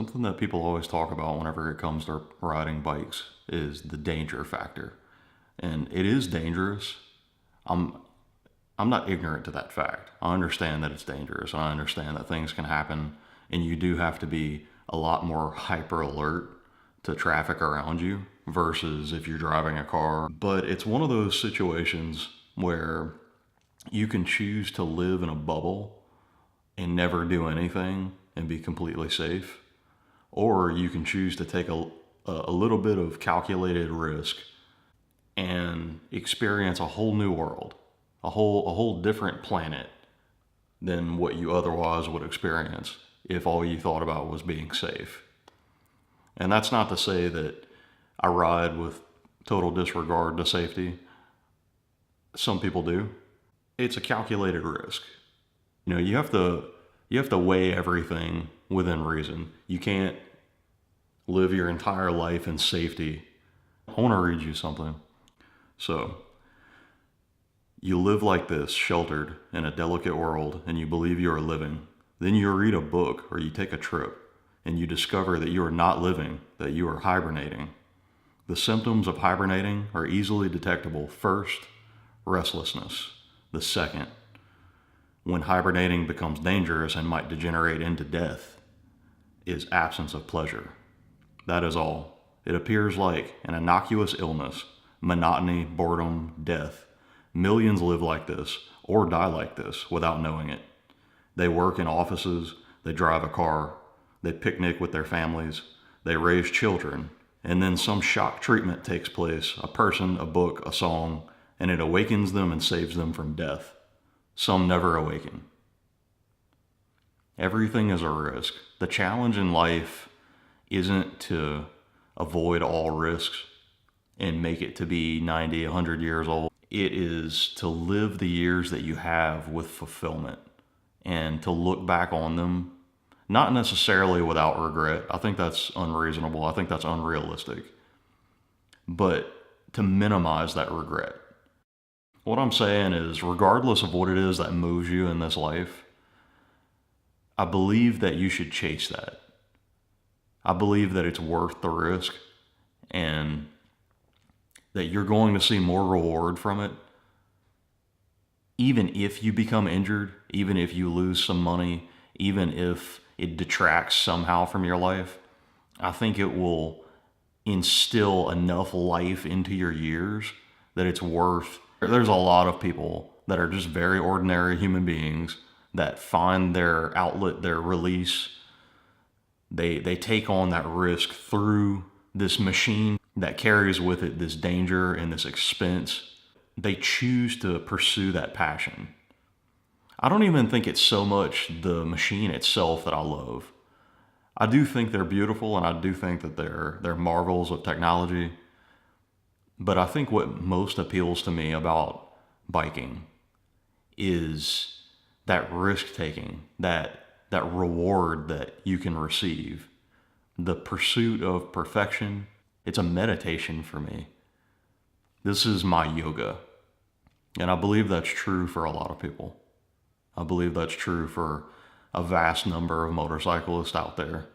Something that people always talk about whenever it comes to riding bikes is the danger factor. And it is dangerous. I'm I'm not ignorant to that fact. I understand that it's dangerous. I understand that things can happen and you do have to be a lot more hyper alert to traffic around you versus if you're driving a car. But it's one of those situations where you can choose to live in a bubble and never do anything and be completely safe, or you can choose to take a little bit of calculated risk and experience a whole new world, a whole different planet than what you otherwise would experience if all you thought about was being safe. And that's not to say that I ride with total disregard to safety. Some people do. It's a calculated risk. You know, you have to weigh everything within reason. You can't live your entire life in safety. I want to read you something. So, you live like this, sheltered in a delicate world, and you believe you are living. Then you read a book or you take a trip, and you discover that you are not living, that you are hibernating. The symptoms of hibernating are easily detectable. First, restlessness. The second, when hibernating becomes dangerous and might degenerate into death, is absence of pleasure. That is all. It appears like an innocuous illness, monotony, boredom, death. Millions live like this or die like this without knowing it. They work in offices, they drive a car, they picnic with their families, they raise children, and then some shock treatment takes place, a person, a book, a song, and it awakens them and saves them from death. Some never awaken. Everything is a risk. The challenge in life isn't to avoid all risks and make it to be 90, 100 years old. It is to live the years that you have with fulfillment and to look back on them, not necessarily without regret. I think that's unreasonable. I think that's unrealistic. But to minimize that regret. What I'm saying is, regardless of what it is that moves you in this life, I believe that you should chase that. I believe that it's worth the risk and that you're going to see more reward from it. Even if you become injured, even if you lose some money, even if it detracts somehow from your life, I think it will instill enough life into your years that it's worth. There's a lot of people that are just very ordinary human beings that find their outlet, their release. They take on that risk through this machine that carries with it this danger and this expense. They choose to pursue that passion. I don't even think it's so much the machine itself that I love. I do think they're beautiful and I do think that they're marvels of technology. But I think what most appeals to me about biking is that risk taking, that reward that you can receive, the pursuit of perfection. It's a meditation for me. This is my yoga. And I believe that's true for a lot of people. I believe that's true for a vast number of motorcyclists out there.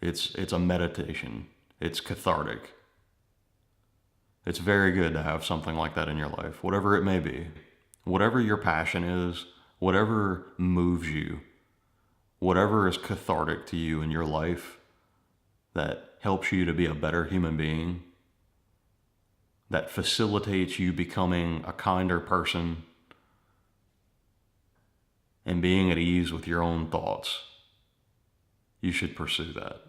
It's a meditation. It's cathartic. It's very good to have something like that in your life, whatever it may be. Whatever your passion is, whatever moves you, whatever is cathartic to you in your life that helps you to be a better human being, that facilitates you becoming a kinder person and being at ease with your own thoughts, you should pursue that.